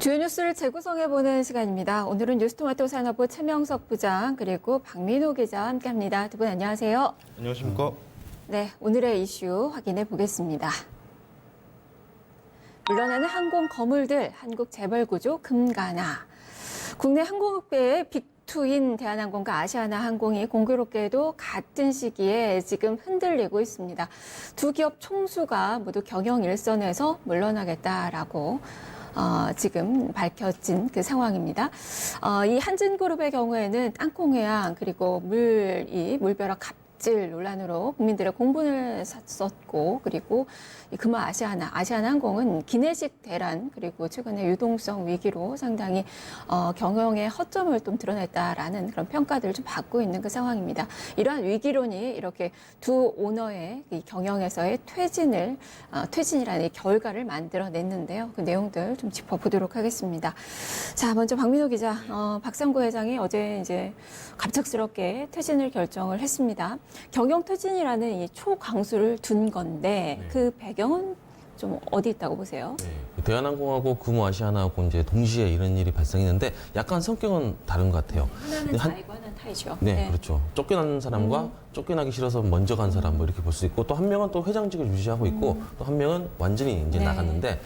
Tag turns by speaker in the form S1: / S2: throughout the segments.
S1: 주요 뉴스를 재구성해보는 시간입니다. 오늘은 뉴스토마토 산업부 최명석 부장 그리고 박민호 기자와 함께합니다. 두 분 안녕하세요.
S2: 안녕하십니까?
S1: 네, 오늘의 이슈 확인해 보겠습니다. 물러나는 항공 거물들, 한국 재벌 구조 금가나. 국내 항공업계의 빅2인 대한항공과 아시아나항공이 공교롭게도 같은 시기에 지금 흔들리고 있습니다. 두 기업 총수가 모두 경영 일선에서 물러나겠다라고 지금 밝혀진 그 상황입니다. 이 한진그룹의 경우에는 땅콩해양 그리고 물벼락 갑질 논란으로 국민들의 공분을 샀었고, 그리고 이 금호 아시아나항공은 기내식 대란 그리고 최근에 유동성 위기로 상당히 경영의 허점을 좀 드러냈다라는 그런 평가들을 좀 받고 있는 그 상황입니다. 이러한 위기론이 이렇게 두 오너의 이 경영에서의 퇴진이라는 이 결과를 만들어냈는데요. 그 내용들 좀 짚어보도록 하겠습니다. 자, 먼저 박민호 기자, 박상구 회장이 어제 이제 갑작스럽게 퇴진을 결정을 했습니다. 경영 퇴진이라는 이 초강수를 둔 건데 그 배경은 좀 어디 있다고 보세요?
S3: 네. 대한항공하고 금호 아시아나하고 이제 동시에 이런 일이 발생했는데 약간 성격은 다른 것 같아요.
S1: 하나는 타이고 하나는 타이죠.
S3: 네, 그렇죠. 쫓겨난 사람과 쫓겨나기 싫어서 먼저 간 사람 뭐 이렇게 볼 수 있고, 또 한 명은 또 회장직을 유지하고 있고 또 한 명은 완전히 이제 나갔는데,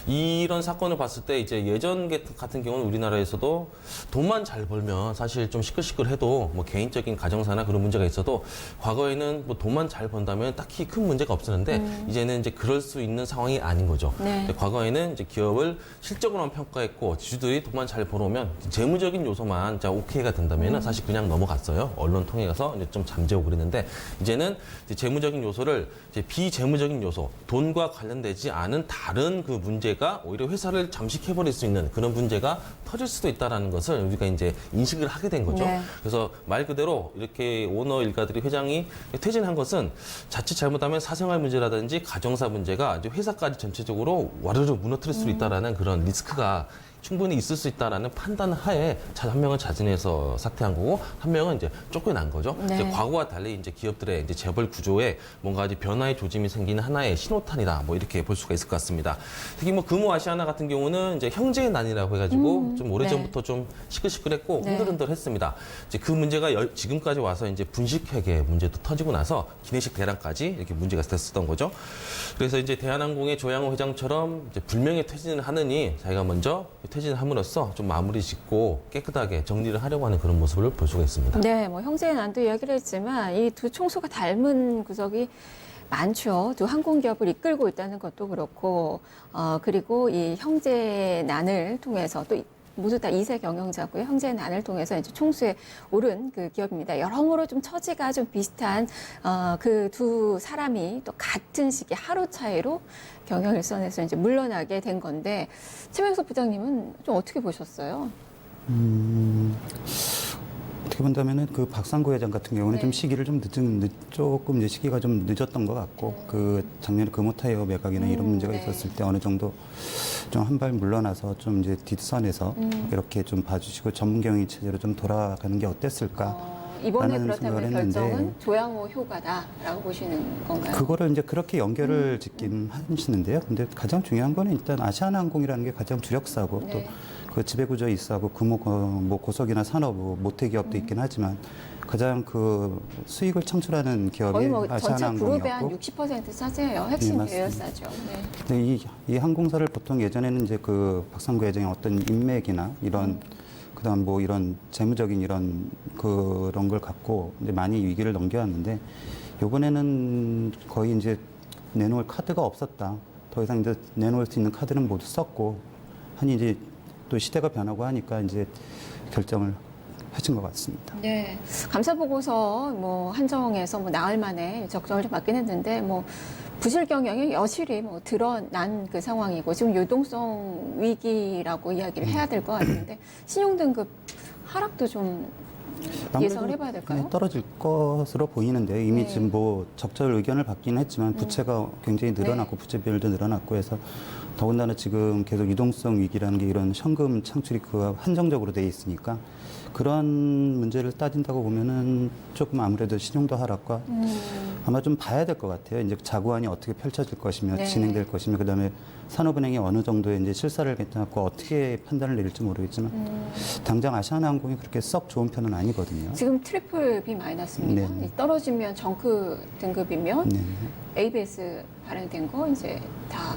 S3: 이런 사건을 봤을 때 이제 예전 같은 경우는 우리나라에서도 돈만 잘 벌면 사실 좀 시끌시끌해도 뭐 개인적인 가정사나 그런 문제가 있어도 과거에는 뭐 돈만 잘 번다면 딱히 큰 문제가 없었는데 이제는 이제 그럴 수 있는 상황이 아닌 거죠. 근데 과거에는 이제 기업을 실적으로만 평가했고 지주들이 돈만 잘 벌어오면 재무적인 요소만 자 오케이가 된다면은 사실 그냥 넘어갔어요. 언론 통해서 이제 좀 잠재우고 그랬는데, 이제는 이제 재무적인 요소를 이제 비재무적인 요소, 돈과 관련되지 않은 다른 그 문제가 오히려 회사를 잠식해버릴 수 있는 그런 문제가 터질 수도 있다라는 것을 우리가 이제 인식을 하게 된 거죠. 그래서 말 그대로 이렇게 오너 일가들이 회장이 퇴진한 것은 자칫 잘못하면 사생활 문제라든지 가정사 문제가 이제 회사까지 전체적으로 와르르 무너뜨릴 수 있다라는 그런 리스크가 충분히 있을 수 있다라는 판단 하에 한 명은 자진해서 사퇴한 거고 한 명은 이제 쫓겨난 거죠. 이제 과거와 달리 이제 기업들의 이제 재벌 구조에 뭔가 이제 변화의 조짐이 생기는 하나의 신호탄이다, 뭐 이렇게 볼 수가 있을 것 같습니다. 특히 뭐 금호 아시아나 같은 경우는 이제 형제의 난이라고 해가지고 좀 오래전부터 좀 시끌시끌했고 흔들흔들했습니다. 이제 그 문제가 지금까지 와서 이제 분식회계 문제도 터지고 나서 기내식 대란까지 이렇게 문제가 됐었던 거죠. 그래서 이제 대한항공의 조양호 회장처럼 이제 불명예 퇴진을 하느니 자기가 먼저 퇴진을 함으로써 좀 마무리 짓고 깨끗하게 정리를 하려고 하는 그런 모습을 볼 수가 있습니다.
S1: 네, 뭐 형제의 난도 이야기를 했지만 이 두 총수가 닮은 구석이 많죠. 두 항공기업을 이끌고 있다는 것도 그렇고, 그리고 이 형제의 난을 통해서 또 모두 다 2세 경영자고요. 형제의 난을 통해서 이제 총수에 오른 그 기업입니다. 여러모로 좀 처지가 좀 비슷한 그 두 사람이 또 같은 시기 하루 차이로 경영 일선에서 이제 물러나게 된 건데, 최명석 부장님은 좀 어떻게 보셨어요?
S4: 어떻게 본다면은 그 박상구 회장 같은 경우는 좀 시기를 좀 조금 이제 시기가 좀 늦었던 것 같고, 그 작년에 금호타이어 매각이나 이런 문제가 있었을 때 어느 정도 좀 한 발 물러나서 좀 이제 뒷선에서 이렇게 좀 봐주시고 전문 경영 체제로 좀 돌아가는 게 어땠을까?
S1: 이번에 그렇다면 결정은 조양호 효과다라고 보시는 건가요?
S4: 그거를 이제 그렇게 연결을 짓긴 하시는데요. 근데 가장 중요한 거는 일단 아시아나항공이라는 게 가장 주력사고 또 그 지배구조에 있어하고 금호 뭐 고속이나 산업, 모태 기업도 있긴 하지만 가장 그 수익을 창출하는 기업이
S1: 거의 뭐 전체 그룹의 한
S4: 아시아나항공이었고
S1: 60% 차지해요. 핵심 계열사죠.
S4: 근데 이 항공사를 보통 예전에는 이제 그 박상구 회장의 어떤 인맥이나 이런 그다음 뭐 이런 재무적인 이런 그런 걸 갖고 이제 많이 위기를 넘겨왔는데, 이번에는 거의 이제 내놓을 카드가 없었다. 더 이상 이제 내놓을 수 있는 카드는 모두 썼고 하니 이제 또 시대가 변하고 하니까 이제 결정을 하신 것 같습니다.
S1: 네. 감사 보고서 뭐 한정에서 뭐 나흘 만에 적정을 좀 받긴 했는데, 뭐 부실 경영이 여실히 뭐 드러난 그 상황이고, 지금 유동성 위기라고 이야기를 해야 될 것 같은데, 신용등급 하락도 좀 예상을 해봐야 될까요?
S4: 떨어질 것으로 보이는데 이미 지금 뭐 적절 의견을 받기는 했지만 부채가 굉장히 늘어났고 부채 비율도 늘어났고 해서 더군다나 지금 계속 유동성 위기라는 게 이런 현금 창출이 그 한정적으로 돼 있으니까 그런 문제를 따진다고 보면은 조금 아무래도 신용도 하락과 아마 좀 봐야 될 것 같아요. 이제 자구안이 어떻게 펼쳐질 것이며
S1: 네.
S4: 진행될 것이며 그다음에 산업은행이 어느 정도의 이제 실사를 맺고 어떻게 판단을 내릴지 모르겠지만 당장 아시아나항공이 그렇게 썩 좋은 편은 아니거든요.
S1: 지금 트리플 B 마이너스입니다.
S4: 네.
S1: 떨어지면 정크 등급이면
S4: 네.
S1: ABS 발행된 거 이제 다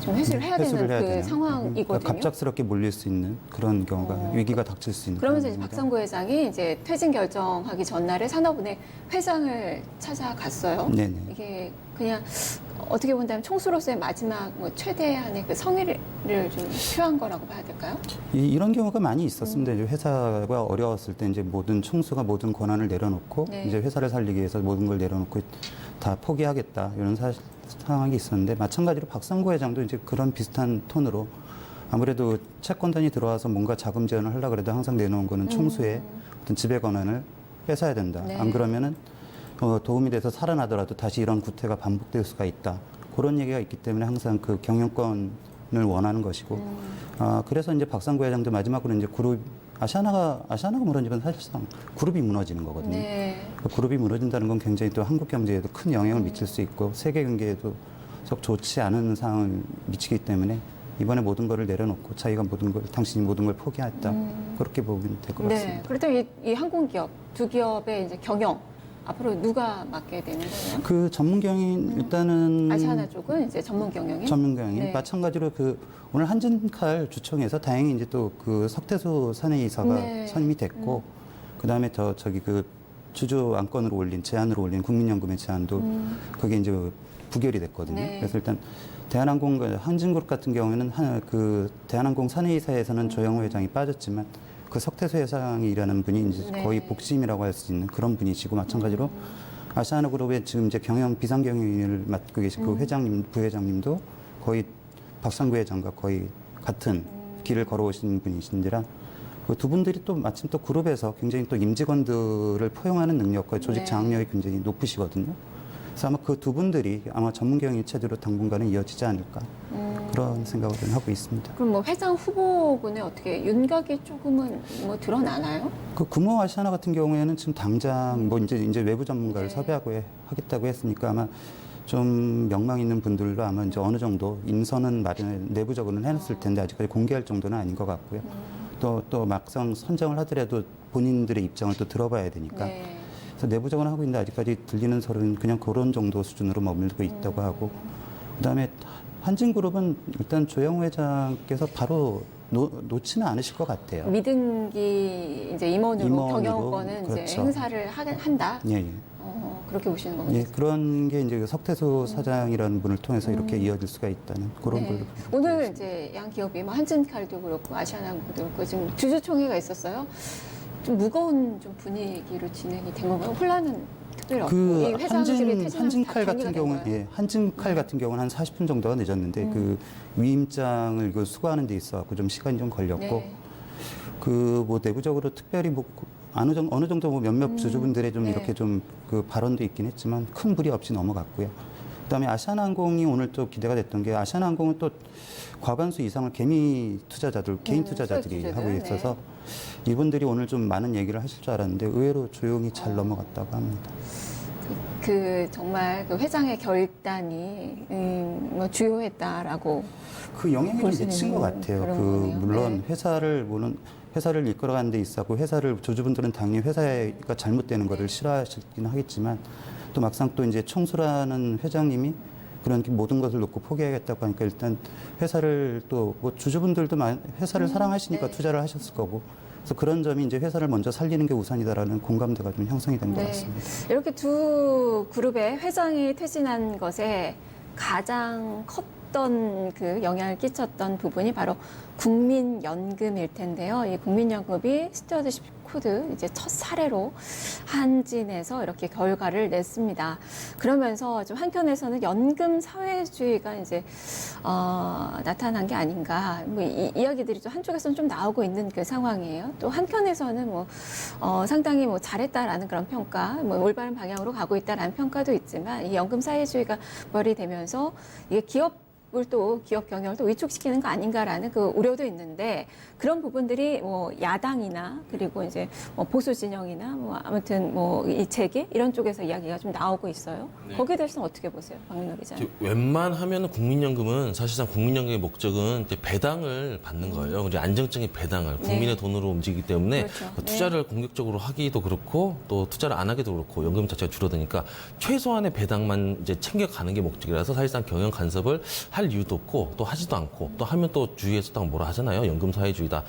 S1: 좀 회수를 해야
S4: 회수를
S1: 되는
S4: 해야
S1: 그
S4: 되는.
S1: 상황이거든요.
S4: 그러니까 갑작스럽게 몰릴 수 있는 그런 경우가 위기가 닥칠 수 있는.
S1: 그러면서
S4: 그런
S1: 이제
S4: 겁니다.
S1: 박상구 회장이 이제 퇴진 결정하기 전날에 산업은행 회장을 찾아갔어요.
S4: 네네.
S1: 이게 그냥 어떻게 본다면 총수로서의 마지막 뭐 최대한의 그 성의를 좀 표한 거라고 봐야 될까요?
S4: 이런 경우가 많이 있었습니다. 이제 회사가 어려웠을 때 이제 모든 총수가 모든 권한을 내려놓고
S1: 네.
S4: 이제 회사를 살리기 위해서 모든 걸 내려놓고 다 포기하겠다 이런 상황이 있었는데 마찬가지로 박상구 회장도 이제 그런 비슷한 톤으로 아무래도 채권단이 들어와서 뭔가 자금 지원을 하려고 해도 항상 내놓은 거는 총수의 어떤 지배 권한을 뺏어야 된다.
S1: 네.
S4: 안 그러면은 도움이 돼서 살아나더라도 다시 이런 구태가 반복될 수가 있다. 그런 얘기가 있기 때문에 항상 그 경영권을 원하는 것이고 그래서 이제 박상구 회장도 마지막으로 이제 아시아나가 무너지면 사실상 그룹이 무너지는 거거든요.
S1: 네.
S4: 그 그룹이 무너진다는 건 굉장히 또 한국 경제에도 큰 영향을 미칠 수 있고 세계 경제에도 썩 좋지 않은 상황을 미치기 때문에 이번에 모든 것을 내려놓고 자기가 당신이 모든 걸 포기했다. 그렇게 보면 될 것
S1: 네.
S4: 같습니다.
S1: 그렇다면 이 항공기업 두 기업의 이제 경영 앞으로 누가 맡게 되는 거예요?
S4: 그 전문 경영 일단은
S1: 아시아나 쪽은 이제 전문 경영인.
S4: 전문 경영이
S1: 네.
S4: 마찬가지로 오늘 한진칼 주총에서 다행히 이제 또 그 석태수 사내이사가
S1: 네.
S4: 선임이 됐고 그다음에 그 주주 안건으로 제안으로 올린 국민연금의 제안도 그게 이제 부결이 됐거든요.
S1: 네.
S4: 그래서 일단 한진그룹 같은 경우에는 그 대한항공 사내이사에서는 조영호 회장이 빠졌지만 그 석태수 회장이 일하는 분이 이제
S1: 네.
S4: 거의 복심이라고 할 수 있는 그런 분이시고 마찬가지로 아시아나그룹의 지금 이제 비상 경영을 맡고 계신 그 회장님, 부회장님도 거의 박상구 회장과 거의 같은 길을 걸어오신 분이신지라 그 두 분들이 또 마침 또 그룹에서 굉장히 또 임직원들을 포용하는 능력과 조직
S1: 네.
S4: 장악력이 굉장히 높으시거든요. 그래서 아마 그 두 분들이 아마 전문 경영 체제로 당분간은 이어지지 않을까 그런 생각을 좀 하고 있습니다.
S1: 그럼 뭐 회장 후보군에 어떻게 윤곽이 조금은 뭐 드러나나요?
S4: 그 금호 아시아나 같은 경우에는 지금 당장 뭐 이제 외부 전문가를
S1: 네.
S4: 하겠다고 했으니까 아마 좀 명망 있는 분들로 아마 이제 어느 정도 인선은 내부적으로는 해놨을 텐데 아직까지 공개할 정도는 아닌 것 같고요. 또 막상 선정을 하더라도 본인들의 입장을 또 들어봐야 되니까.
S1: 네.
S4: 그래서 내부적으로 하고 있는데 아직까지 들리는 소리는 그냥 그런 정도 수준으로 머물고 있다고 하고 그다음에 한진그룹은 일단 조영호 회장께서 바로 놓지는 않으실 것 같아요.
S1: 미등기 이제 임원으로
S4: 임원으로,
S1: 경영권은 이제
S4: 그렇죠.
S1: 행사를 한다.
S4: 예, 예.
S1: 그렇게 보시는 거죠.
S4: 예, 그런 게 이제 석태수 사장이라는 분을 통해서 이렇게 이어질 수가 있다는 그런 걸로.
S1: 오늘 이제 양 기업이 뭐 한진칼도 그렇고 아시아나항공도 그렇고 지금 주주총회가 있었어요. 좀 무거운 좀 분위기로 진행이 된 건가요? 혼란은 특별히 없고 이 회장들이
S4: 한진칼 같은 경우는 한진칼 같은 경우는 한 40분 정도가 늦었는데 그 위임장을 이거 수거하는 데 있어갖고 좀 시간이 좀 걸렸고
S1: 네.
S4: 그 뭐 내부적으로 특별히 뭐 어느 정도 뭐 몇몇 주주분들의 좀
S1: 네.
S4: 이렇게 좀 그 발언도 있긴 했지만 큰 무리 없이 넘어갔고요. 그다음에 아시아나항공이 오늘 또 기대가 됐던 게 아시아나항공은 또 과반수 이상을 개인 투자자들이
S1: 소액
S4: 하고
S1: 주주들,
S4: 있어서 이분들이 오늘 좀 많은 얘기를 하실 줄 알았는데 의외로 조용히 잘 넘어갔다고 합니다.
S1: 그 정말 그 회장의 결단이 뭐 주요했다라고
S4: 그 영향이 좀 미친 것 같아요.
S1: 그런
S4: 그
S1: 거네요.
S4: 물론
S1: 네.
S4: 회사를 이끌어가는 데 있었고 조주분들은 당연히 회사가 잘못되는 거를 싫어하시긴 하겠지만 또 막상 또 이제 총수라는 회장님이 그런 모든 것을 놓고 포기하겠다고 하니까 일단 회사를 또 뭐 주주분들도 회사를 사랑하시니까
S1: 네.
S4: 투자를 하셨을 거고 그래서 그런 점이 이제 회사를 먼저 살리는 게 우선이다라는 공감대가 좀 형성이 된 것
S1: 네.
S4: 같습니다.
S1: 이렇게 두 그룹의 회장이 퇴진한 것에 가장 컸던 그 영향을 끼쳤던 부분이 바로 국민연금일 텐데요. 이 국민연금이 스튜어드십 코드 이제 첫 사례로 한진에서 이렇게 결과를 냈습니다. 그러면서 좀 한편에서는 연금 사회주의가 이제 나타난 게 아닌가 뭐 이야기들이 좀 한쪽에서는 좀 나오고 있는 그 상황이에요. 또 한편에서는 뭐 상당히 뭐 잘했다라는 그런 평가, 뭐 올바른 방향으로 가고 있다라는 평가도 있지만 이 연금 사회주의가 벌이 되면서 이게 기업 또 기업 경영을 또 위축시키는 거 아닌가라는 그 우려도 있는데 그런 부분들이 뭐 야당이나 그리고 이제 뭐 보수 진영이나 뭐 아무튼 뭐 이 재계 이런 쪽에서 이야기가 좀 나오고 있어요.
S3: 네.
S1: 거기에 대해서는 어떻게 보세요, 박민호 기자님?
S3: 웬만하면 국민연금은 사실상 국민연금의 목적은 이제 배당을 받는 거예요. 이제 안정적인 배당을 국민의 돈으로 움직이기 때문에
S1: 그렇죠.
S3: 투자를 공격적으로 하기도 그렇고 또 투자를 안 하기도 그렇고 연금 자체가 줄어드니까 최소한의 배당만 이제 챙겨가는 게 목적이라서 사실상 경영 간섭을 할 이유도 없고 또 하지도 않고 또 하면 또 주위에서 딱 뭐라 하잖아요. 연금 사회주의다.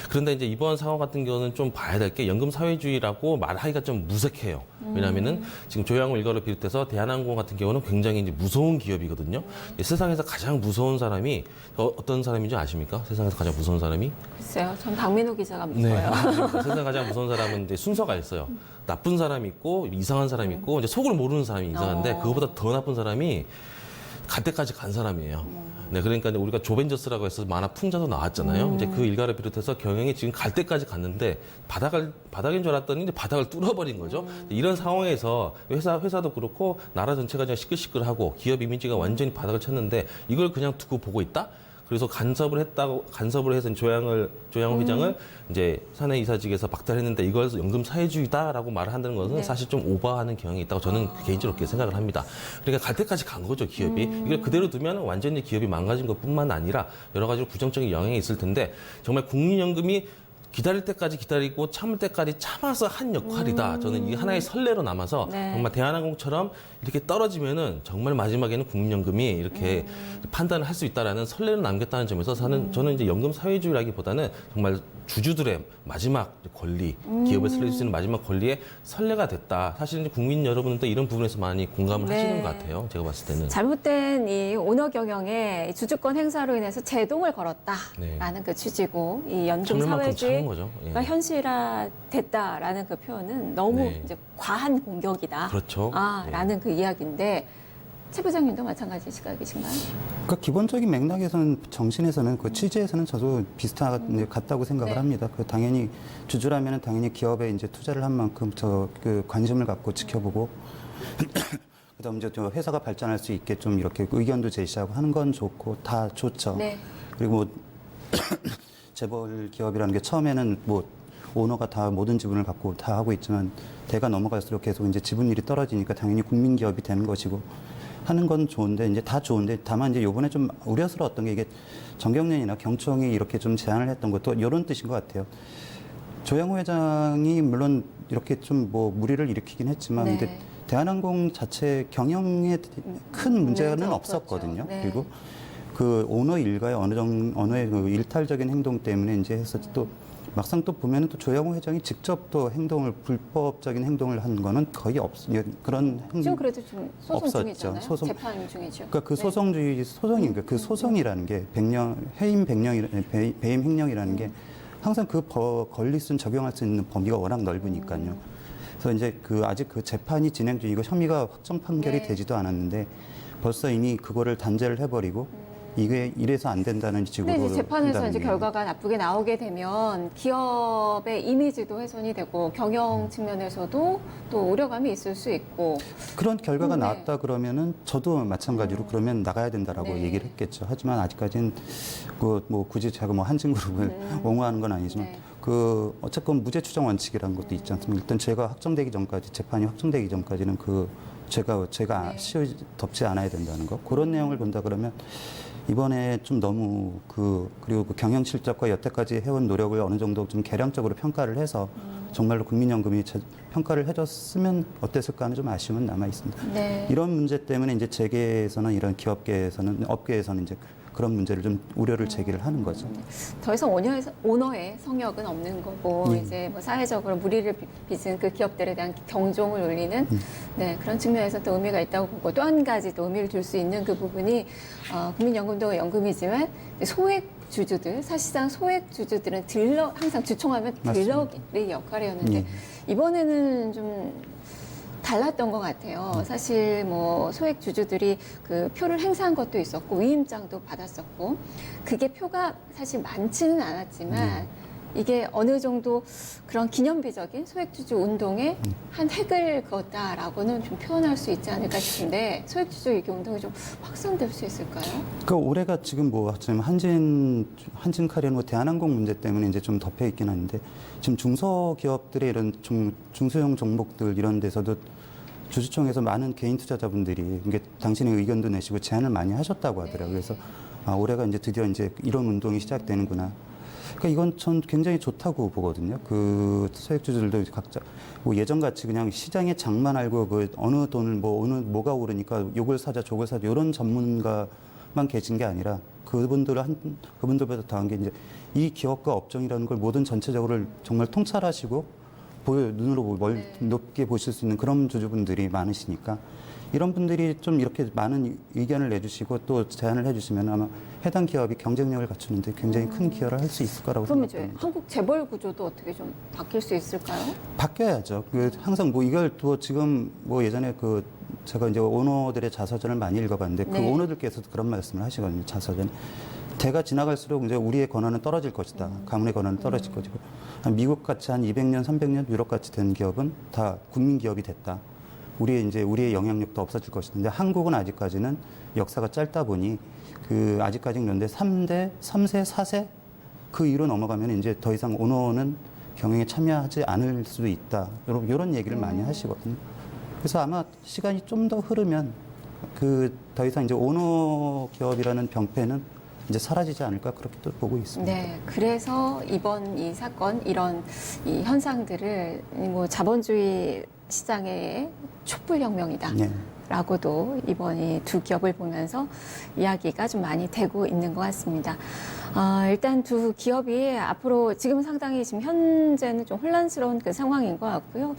S3: 그런데 이제 이번 상황 같은 경우는 좀 봐야 될 게 연금 사회주의라고 말하기가 좀 무색해요. 왜냐하면은 지금 조양호 일가를 비롯해서 대한항공 같은 경우는 굉장히 이제 무서운 기업이거든요. 세상에서 가장 무서운 사람이 어떤 사람인지 아십니까? 세상에서 가장 무서운 사람이?
S1: 글쎄요, 전 박민호 기자가
S3: 네.
S1: 무서워요.
S3: 세상 가장 무서운 사람은 이제 순서가 있어요. 나쁜 사람이 있고 이상한 사람이 있고 이제 속을 모르는 사람이 이상한데 그거보다 더 나쁜 사람이 갈 때까지 간 사람이에요. 네, 그러니까 이제 우리가 조벤져스라고 해서 만화 풍자도 나왔잖아요. 이제 그 일가를 비롯해서 경영이 지금 갈 때까지 갔는데 바닥인 줄 알았더니 이제 바닥을 뚫어버린 거죠. 이런 상황에서 회사도 그렇고 나라 전체가 그냥 시끌시끌하고 기업 이미지가 완전히 바닥을 쳤는데 이걸 그냥 두고 보고 있다? 그래서 간섭을 해서 조양호 회장을 이제 사내 이사직에서 박탈했는데 이걸 연금 사회주의다라고 말을 한다는 것은
S1: 네.
S3: 사실 좀 오버하는 경향이 있다고 저는 개인적으로 그렇게 생각을 합니다. 그러니까 갈 때까지 간 거죠, 기업이. 이걸 그대로 두면 완전히 기업이 망가진 것뿐만 아니라 여러 가지로 부정적인 영향이 있을 텐데 정말 국민연금이 기다릴 때까지 기다리고 참을 때까지 참아서 한 역할이다. 저는 이게 하나의 선례로 남아서
S1: 네.
S3: 정말 대한항공처럼 이렇게 떨어지면은 정말 마지막에는 국민연금이 이렇게 판단을 할 수 있다라는 선례로 남겼다는 점에서 저는 이제 연금 사회주의라기보다는 정말 주주들의 마지막 권리, 기업을 살릴 수 있는 마지막 권리의 선례가 됐다. 사실 이제 국민 여러분들도 이런 부분에서 많이 공감을
S1: 네.
S3: 하시는 것 같아요. 제가 봤을 때는.
S1: 잘못된 이 오너 경영에 주주권 행사로 인해서 제동을 걸었다라는
S3: 네.
S1: 그 취지고 이 연금
S3: 참을 만큼 참은
S1: 사회주의가
S3: 거죠. 예.
S1: 현실화됐다라는 그 표현은 너무
S3: 네.
S1: 이제 과한 공격이다.
S3: 그렇죠.
S1: 라는 그 이야기인데 최 부장님도 마찬가지 시각이신가요?
S4: 그 기본적인 맥락에서는 정신에서는 그 취지에서는 저도 같다고 생각을
S1: 네.
S4: 합니다. 그 당연히 주주라면은 당연히 기업에 이제 투자를 한 만큼 그 관심을 갖고 지켜보고 그다음 이제 저 회사가 발전할 수 있게 좀 이렇게 의견도 제시하고 하는 건 좋고 다 좋죠.
S1: 네.
S4: 그리고 뭐 재벌 기업이라는 게 처음에는 뭐 오너가 다 모든 지분을 갖고 다 하고 있지만 대가 넘어갈수록 계속 이제 지분율이 떨어지니까 당연히 국민 기업이 되는 것이고 하는 건 좋은데 이제 다 좋은데 다만 이제 요번에 좀 우려스러웠던 게 이게 정경련이나 경총이 이렇게 좀 제안을 했던 것도 이런 뜻인 것 같아요. 조양호 회장이 물론 이렇게 좀 뭐 무리를 일으키긴 했지만
S1: 네.
S4: 근데 대한항공 자체 경영에 큰 문제는
S1: 문제는
S4: 없었거든요.
S1: 없었죠. 네.
S4: 그리고 그 오너 일가의 어느의 그 일탈적인 행동 때문에 이제 해서 또 막상 또 보면은 또 조양호 회장이 직접 또 불법적인 행동을 한 거는 거의 그런
S1: 지금 그래도 좀 소송
S4: 없었죠.
S1: 중이잖아요. 재판 중이죠.
S4: 그러니까 그
S1: 네.
S4: 소송인가 그 소송이라는 게 배임 횡령이라는 게 항상 그 권리 쓴 적용할 수 있는 범위가 워낙 넓으니까요. 그래서 이제 아직 그 재판이 진행 중이고 혐의가 확정 판결이
S1: 네.
S4: 되지도 않았는데 벌써 이미 그거를 단죄를 해버리고 이게 이래서 안 된다는 식으로.
S1: 근데 이제 재판에서
S4: 한다는
S1: 이제
S4: 게.
S1: 결과가 나쁘게 나오게 되면 기업의 이미지도 훼손이 되고 경영 측면에서도 또 우려감이 있을 수 있고
S4: 그런 결과가
S1: 네.
S4: 나왔다 그러면은 저도 마찬가지로 그러면 나가야 된다라고
S1: 네.
S4: 얘기를 했겠죠. 하지만 아직까지는 그 뭐 굳이 제가 뭐 한진그룹을 옹호하는 건 아니지만
S1: 네.
S4: 그 어쨌건 무죄 추정 원칙이라는 것도 있지 않습니까? 일단 죄가 확정되기 전까지 재판이 확정되기 전까지는 그 제가
S1: 네.
S4: 덮지 않아야 된다는 거 그런 내용을 본다 그러면 이번에 좀 너무 그리고 그 경영 실적과 여태까지 해온 노력을 어느 정도 좀 개량적으로 평가를 해서 정말로 국민연금이 평가를 해줬으면 어땠을까 하는 좀 아쉬움은 남아 있습니다.
S1: 네.
S4: 이런 문제 때문에 이제 재계에서는 이런 업계에서는 이제 그런 문제를 좀 우려를 제기를 하는 거죠.
S1: 더 이상 오너의 성역은 없는 거고 이제 뭐 사회적으로 무리를 빚은 그 기업들에 대한 경종을 울리는 네, 그런 측면에서 또 의미가 있다고 보고 또 한 가지 또 의미를 줄 수 있는 그 부분이 국민연금도 연금이지만 소액 주주들 사실상 소액 주주들은 항상 주총하면 딜러의 역할이었는데 이번에는 좀 달랐던 것 같아요. 사실 뭐 소액 주주들이 그 표를 행사한 것도 있었고 위임장도 받았었고 그게 표가 사실 많지는 않았지만 이게 어느 정도 그런 기념비적인 소액주주 운동의 한 획을 그었다라고는 좀 표현할 수 있지 않을까 싶은데 소액주주 이게 운동이 좀 확산될 수 있을까요?
S4: 그 올해가 지금 뭐 지금 한진칼이나 뭐 대한항공 문제 때문에 이제 좀 덮여 있긴 한데 지금 중소기업들의 이런 중소형 종목들 이런 데서도 주주총회에서 많은 개인 투자자분들이 이게 당신의 의견도 내시고 제안을 많이 하셨다고 하더라고요. 그래서 올해가 이제 드디어 이제 이런 운동이 시작되는구나. 그러니까 이건 전 굉장히 좋다고 보거든요. 그 소액주주들도 각자 뭐 예전같이 그냥 시장의 장만 알고 그 어느 돈을 뭐 어느 뭐가 오르니까 요걸 사자 저걸 사자 이런 전문가만 계신 게 아니라 그분들보다 더한 게 이제 이 기업과 업종이라는 걸 모든 전체적으로 정말 통찰하시고 눈으로 높게 보실 수 있는 그런 주주분들이 많으시니까 이런 분들이 좀 이렇게 많은 의견을 내주시고 또 제안을 해주시면 아마 해당 기업이 경쟁력을 갖추는데 굉장히 큰 기여를 할 수 있을 거라고
S1: 그럼 이제
S4: 생각합니다.
S1: 한국 재벌 구조도 어떻게 좀 바뀔 수 있을까요?
S4: 바뀌어야죠. 항상 뭐 이걸 또 지금 뭐 예전에 제가 이제 오너들의 자서전을 많이 읽어봤는데 그
S1: 네.
S4: 오너들께서도 그런 말씀을 하시거든요. 자서전에. 대가 지나갈수록 이제 우리의 권한은 떨어질 것이다. 가문의 권한은 떨어질 것이고 미국 같이 한 200년, 300년 유럽 같이 된 기업은 다 국민 기업이 됐다. 우리의 영향력도 없어질 것이다. 근데 한국은 아직까지는 역사가 짧다 보니 아직까지는 그런데 3세, 4세 그 이후로 넘어가면 이제 더 이상 오너는 경영에 참여하지 않을 수도 있다. 이런 얘기를 많이 하시거든요. 그래서 아마 시간이 좀 더 흐르면 더 이상 이제 오너 기업이라는 병폐는 이제 사라지지 않을까 그렇게 또 보고 있습니다.
S1: 네, 그래서 이번 이 사건 이런 이 현상들을 뭐 자본주의 시장의 촛불 혁명이다.
S4: 네.
S1: 라고도 이번 이 두 기업을 보면서 이야기가 좀 많이 되고 있는 것 같습니다. 일단 두 기업이 앞으로 지금 상당히 지금 현재는 좀 혼란스러운 그 상황인 것 같고요.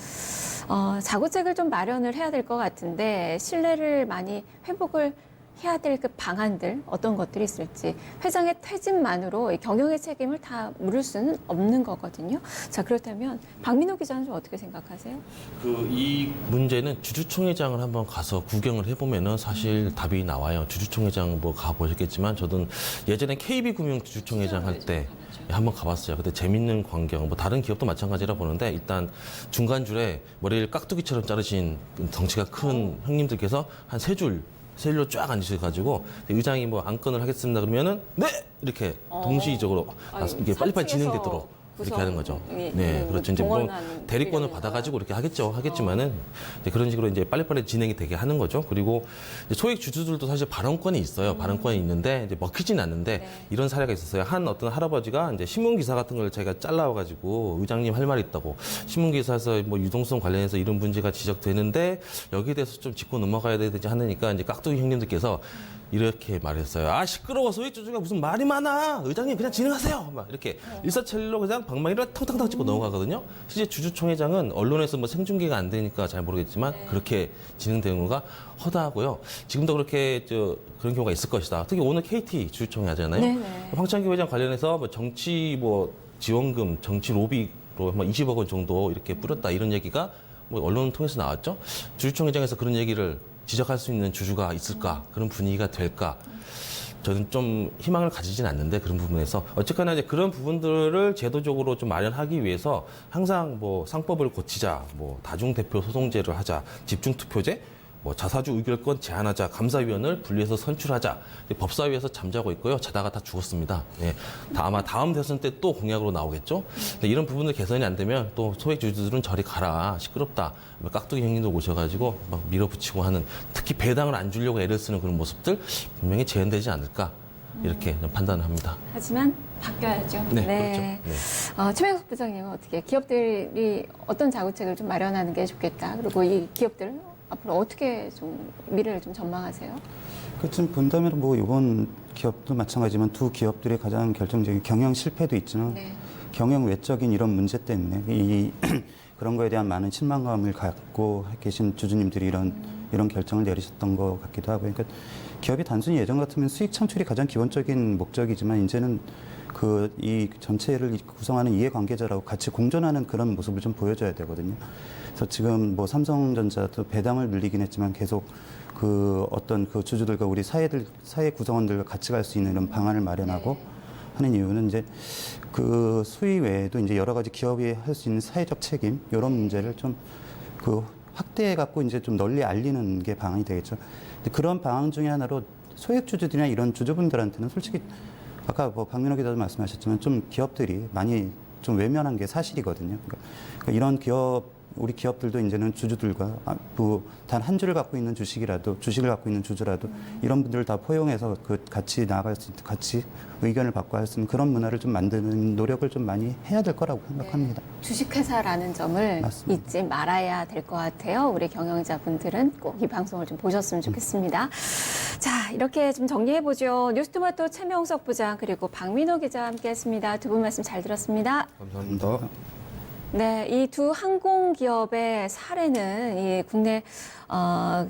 S1: 자구책을 좀 마련을 해야 될 것 같은데 신뢰를 많이 회복을 해야 될 그 방안들 어떤 것들이 있을지 회장의 퇴진만으로 이 경영의 책임을 다 물을 수는 없는 거거든요. 자 그렇다면 박민호 기자는 좀 어떻게 생각하세요?
S3: 이 문제는 주주총회장을 한번 가서 구경을 해보면은 사실 답이 나와요. 주주총회장 뭐 가보셨겠지만 저도 예전에 KB금융 주주총회장 할 때 한번 가봤어요. 그때 재밌는 광경, 뭐 다른 기업도 마찬가지라 보는데 일단 중간줄에 머리를 깍두기처럼 자르신 덩치가 큰 형님들께서 한 세 줄로 쫙 앉으셔가지고 의장이 뭐 안건을 하겠습니다 그러면은 네 이렇게 동시적으로 이게 빨리빨리 진행되도록 이렇게 하는 거죠. 네, 그렇죠. 이제 물론 대리권을 받아가지고 이렇게 하겠지만은 이제 그런 식으로 이제 빨리빨리 진행이 되게 하는 거죠. 그리고 이제 소액 주주들도 사실 발언권이 있어요. 발언권이 있는데 이제 먹히진 않는데 이런 사례가 있었어요. 어떤 할아버지가 이제 신문 기사 같은 걸 자기가 잘라와가지고 의장님 할 말이 있다고 신문 기사에서 뭐 유동성 관련해서 이런 문제가 지적되는데 여기에 대해서 좀 짚고 넘어가야 되지 않으니까 이제 깍두기 형님들께서 이렇게 말했어요. 시끄러워. 소액주주가 무슨 말이 많아. 의장님 그냥 진행하세요. 막 이렇게 일사천리로 그냥 방망이를 탕탕탕 찍고 넘어가거든요. 실제 주주총회장은 언론에서 뭐 생중계가 안 되니까 잘 모르겠지만 그렇게 진행되는 경우가 허다하고요. 지금도 그렇게 그런 경우가 있을 것이다. 특히 오늘 KT 주주총회 하잖아요.
S1: 네네.
S3: 황창기 회장 관련해서 뭐 정치 지원금, 정치 로비로 뭐 20억 원 정도 이렇게 뿌렸다 이런 얘기가 뭐 언론을 통해서 나왔죠. 주주총회장에서 그런 얘기를 지적할 수 있는 주주가 있을까? 그런 분위기가 될까? 저는 좀 희망을 가지진 않는데 그런 부분에서 어쨌거나 이제 그런 부분들을 제도적으로 좀 마련하기 위해서 항상 뭐 상법을 고치자, 뭐 다중대표 소송제를 하자, 집중투표제, 뭐 자사주 의결권 제한하자, 감사위원을 분리해서 선출하자. 법사위에서 잠자고 있고요. 자다가 다 죽었습니다. 예. 아마 다음 대선 때 또 공약으로 나오겠죠. 근데 이런 부분들 개선이 안 되면 또 소액 주주들은 저리 가라, 시끄럽다. 깍두기 형님도 오셔가지고 막 밀어붙이고 하는, 특히 배당을 안 주려고 애를 쓰는 그런 모습들 분명히 재현되지 않을까 이렇게 판단을 합니다.
S1: 하지만 바뀌어야죠.
S3: 네. 그렇죠.
S1: 최명석 부장님은 어떻게 기업들이 어떤 자구책을 좀 마련하는 게 좋겠다. 그리고 이 기업들 앞으로 어떻게 좀 미래를 좀 전망하세요?
S4: 지금 본다면 뭐 이번 기업도 마찬가지지만 두 기업들의 가장 결정적인 경영 실패도 있지만 경영 외적인 이런 문제 때문에 그런 거에 대한 많은 실망감을 갖고 계신 주주님들이 이런 결정을 내리셨던 것 같기도 하고, 그러니까 기업이 단순히 예전 같으면 수익 창출이 가장 기본적인 목적이지만 이제는 이 전체를 구성하는 이해관계자라고 같이 공존하는 그런 모습을 좀 보여줘야 되거든요. 그래서 지금 뭐 삼성전자도 배당을 늘리긴 했지만 계속 어떤 주주들과 우리 사회 구성원들과 같이 갈 수 있는 이런 방안을 마련하고 하는 이유는 이제 그 수위 외에도 이제 여러 가지 기업이 할 수 있는 사회적 책임 이런 문제를 좀 그 확대해 갖고 이제 좀 널리 알리는 게 방안이 되겠죠. 근데 그런 방안 중에 하나로 소액 주주들이나 이런 주주분들한테는 솔직히 아까 뭐 박민호 기자도 말씀하셨지만 좀 기업들이 많이 좀 외면한 게 사실이거든요. 그러니까 이런 기업 우리 기업들도 이제는 주주들과 단 한 주를 갖고 있는 주식을 갖고 있는 주주라도 이런 분들을 다 포용해서 그 같이 나아갈 수 있는, 같이 의견을 받고 할 수 있는 그런 문화를 좀 만드는 노력을 좀 많이 해야 될 거라고 생각합니다.
S1: 주식회사라는 점을
S4: 맞습니다.
S1: 잊지 말아야 될 것 같아요. 우리 경영자분들은 꼭 이 방송을 좀 보셨으면 좋겠습니다. 자, 이렇게 좀 정리해보죠. 뉴스토마토 최명석 부장 그리고 박민호 기자 함께했습니다. 두 분 말씀 잘 들었습니다.
S3: 감사합니다.
S1: 네, 이 두 항공기업의 사례는 이 국내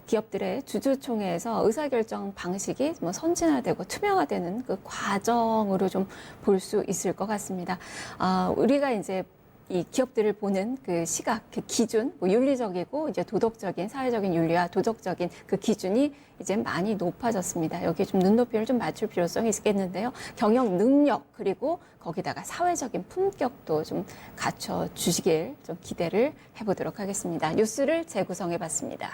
S1: 기업들의 주주총회에서 의사결정 방식이 뭐 선진화되고 투명화되는 그 과정으로 좀 볼 수 있을 것 같습니다. 우리가 이제 이 기업들을 보는 그 시각, 그 기준, 뭐 윤리적이고 이제 도덕적인, 사회적인 윤리와 도덕적인 그 기준이 이제 많이 높아졌습니다. 여기에 좀 눈높이를 좀 맞출 필요성이 있겠는데요. 경영 능력, 그리고 거기다가 사회적인 품격도 좀 갖춰주시길 좀 기대를 해보도록 하겠습니다. 뉴스를 재구성해 봤습니다.